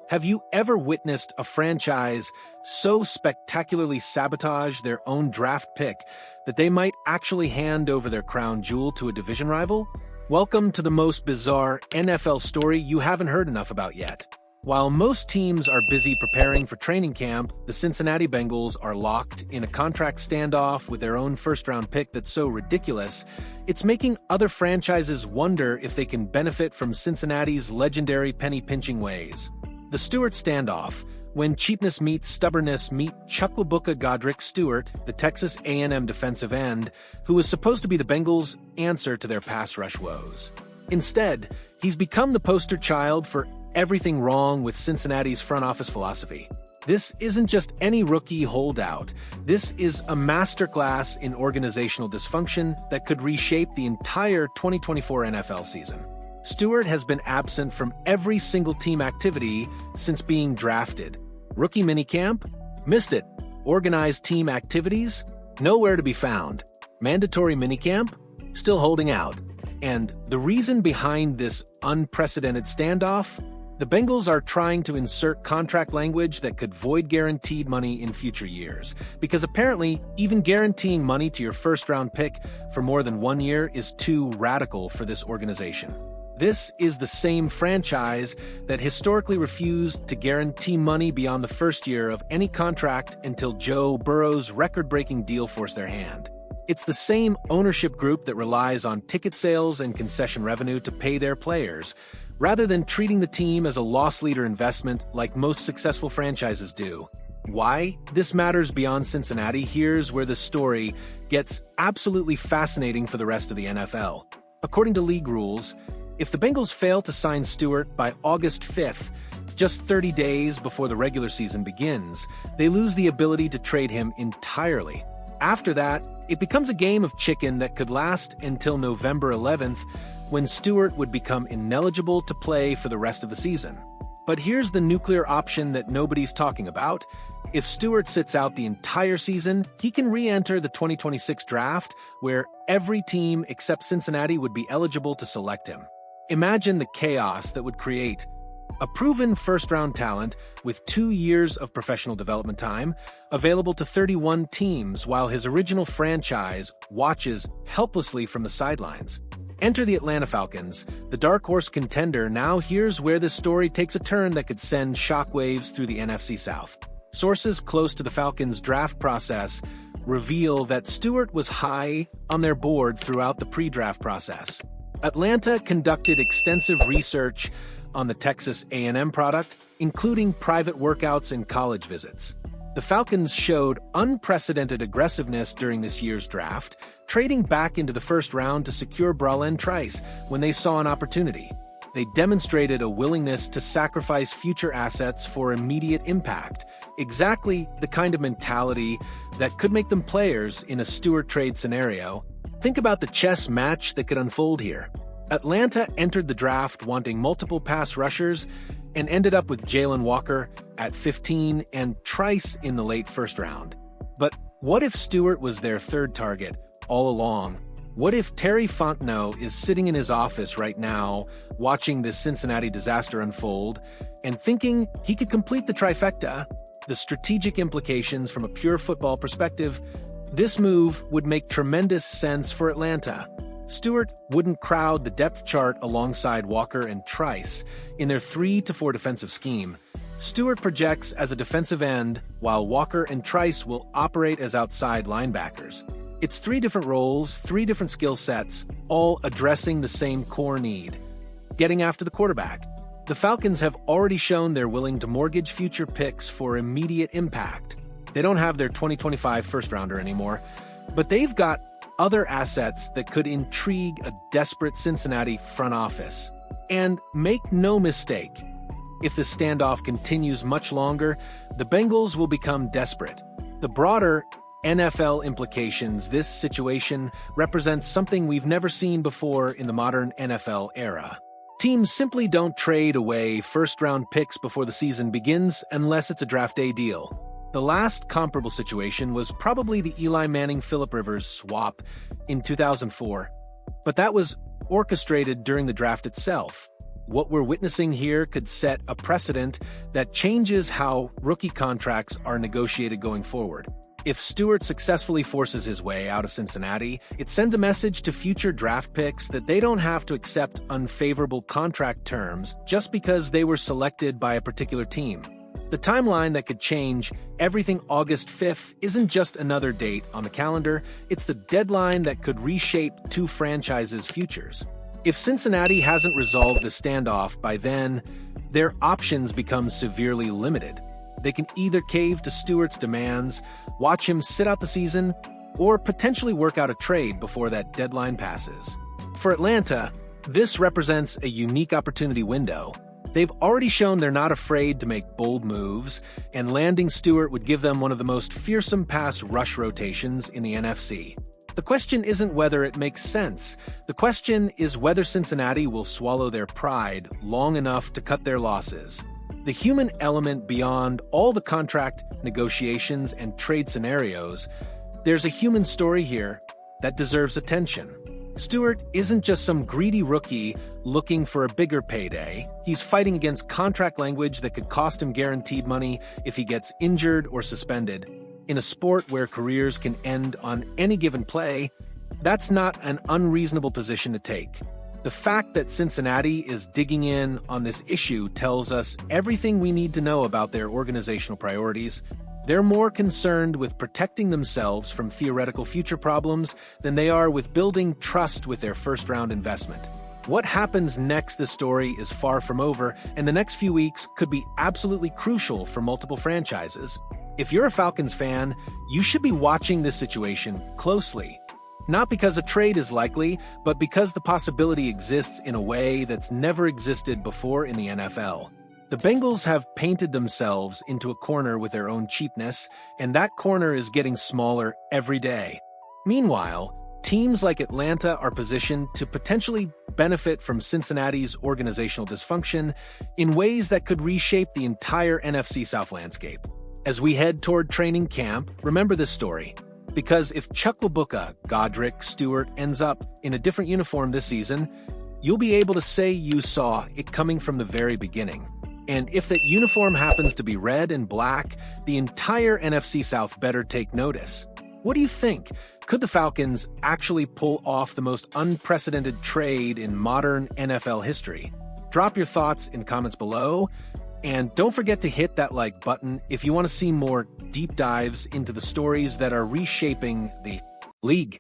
Have you ever witnessed a franchise so spectacularly sabotage their own draft pick that they might actually hand over their crown jewel to a division rival? Welcome to the most bizarre NFL story you haven't heard enough about yet. While most teams are busy preparing for training camp, the Cincinnati Bengals are locked in a contract standoff with their own first-round pick that's so ridiculous, it's making other franchises wonder if they can benefit from Cincinnati's legendary penny-pinching ways. The Stewart standoff, when cheapness meets stubbornness, meet Chukwuebuka Godrick Stewart, the Texas A&M defensive end, who was supposed to be the Bengals' answer to their pass rush woes. Instead, he's become the poster child for everything wrong with Cincinnati's front office philosophy. This isn't just any rookie holdout. This is a masterclass in organizational dysfunction that could reshape the entire 2024 NFL season. Stewart has been absent from every single team activity since being drafted. Rookie minicamp? Missed it. Organized team activities? Nowhere to be found. Mandatory minicamp? Still holding out. And the reason behind this unprecedented standoff? The Bengals are trying to insert contract language that could void guaranteed money in future years, because apparently even guaranteeing money to your first-round pick for more than 1 year is too radical for this organization. This is the same franchise that historically refused to guarantee money beyond the first year of any contract until Joe Burrow's record-breaking deal forced their hand. It's the same ownership group that relies on ticket sales and concession revenue to pay their players, rather than treating the team as a loss leader investment like most successful franchises do. Why this matters beyond Cincinnati? Here's where the story gets absolutely fascinating for the rest of the NFL. According to league rules, if the Bengals fail to sign Stewart by August 5th, just 30 days before the regular season begins, they lose the ability to trade him entirely. After that, it becomes a game of chicken that could last until November 11th, when Stewart would become ineligible to play for the rest of the season. But here's the nuclear option that nobody's talking about. If Stewart sits out the entire season, he can re-enter the 2026 draft, where every team except Cincinnati would be eligible to select him. Imagine the chaos that would create. A proven first-round talent with 2 years of professional development time, available to 31 teams while his original franchise watches helplessly from the sidelines. Enter the Atlanta Falcons, the dark horse contender. Now here's where this story takes a turn that could send shockwaves through the NFC South. Sources close to the Falcons' draft process reveal that Stewart was high on their board throughout the pre-draft process. Atlanta conducted extensive research on the Texas A&M product, including private workouts and college visits. The Falcons showed unprecedented aggressiveness during this year's draft, trading back into the first round to secure Bralen Trice when they saw an opportunity. They demonstrated a willingness to sacrifice future assets for immediate impact, exactly the kind of mentality that could make them players in a Stewart trade scenario. Think about the chess match that could unfold here. Atlanta entered the draft wanting multiple pass rushers and ended up with Jalen Walker at 15 and Trice in the late first round. But what if Stewart was their third target all along? What if Terry Fontenot is sitting in his office right now, watching this Cincinnati disaster unfold, and thinking he could complete the trifecta? The strategic implications from a pure football perspective, this move would make tremendous sense for Atlanta. Stewart wouldn't crowd the depth chart alongside Walker and Trice in their 3-4 defensive scheme. Stewart projects as a defensive end, while Walker and Trice will operate as outside linebackers. It's 3 different roles, 3 different skill sets, all addressing the same core need: getting after the quarterback. The Falcons have already shown they're willing to mortgage future picks for immediate impact. They don't have their 2025 first-rounder anymore, but they've got other assets that could intrigue a desperate Cincinnati front office. And make no mistake, if the standoff continues much longer, the Bengals will become desperate. The broader NFL implications: this situation represents something we've never seen before in the modern NFL era. Teams simply don't trade away first-round picks before the season begins unless it's a draft day deal. The last comparable situation was probably the Eli Manning-Phillip Rivers swap in 2004, but that was orchestrated during the draft itself. What we're witnessing here could set a precedent that changes how rookie contracts are negotiated going forward. If Stewart successfully forces his way out of Cincinnati, it sends a message to future draft picks that they don't have to accept unfavorable contract terms just because they were selected by a particular team. The timeline that could change everything August 5th isn't just another date on the calendar, it's the deadline that could reshape two franchises' futures. If Cincinnati hasn't resolved the standoff by then, their options become severely limited. They can either cave to Stewart's demands, watch him sit out the season, or potentially work out a trade before that deadline passes. For Atlanta, this represents a unique opportunity window. They've already shown they're not afraid to make bold moves, and landing Stewart would give them one of the most fearsome pass rush rotations in the NFC. The question isn't whether it makes sense. The question is whether Cincinnati will swallow their pride long enough to cut their losses. The human element beyond all the contract negotiations and trade scenarios, there's a human story here that deserves attention. Stewart isn't just some greedy rookie looking for a bigger payday. He's fighting against contract language that could cost him guaranteed money if he gets injured or suspended. In a sport where careers can end on any given play, that's not an unreasonable position to take. The fact that Cincinnati is digging in on this issue tells us everything we need to know about their organizational priorities. They're more concerned with protecting themselves from theoretical future problems than they are with building trust with their first-round investment. What happens next, this story is far from over, and the next few weeks could be absolutely crucial for multiple franchises. If you're a Falcons fan, you should be watching this situation closely. Not because a trade is likely, but because the possibility exists in a way that's never existed before in the NFL. The Bengals have painted themselves into a corner with their own cheapness, and that corner is getting smaller every day. Meanwhile, teams like Atlanta are positioned to potentially benefit from Cincinnati's organizational dysfunction in ways that could reshape the entire NFC South landscape. As we head toward training camp, remember this story. Because if Chukwuebuka Godrick Stewart ends up in a different uniform this season, you'll be able to say you saw it coming from the very beginning. And if that uniform happens to be red and black, the entire NFC South better take notice. What do you think? Could the Falcons actually pull off the most unprecedented trade in modern NFL history? Drop your thoughts in comments below. And don't forget to hit that like button if you want to see more deep dives into the stories that are reshaping the league.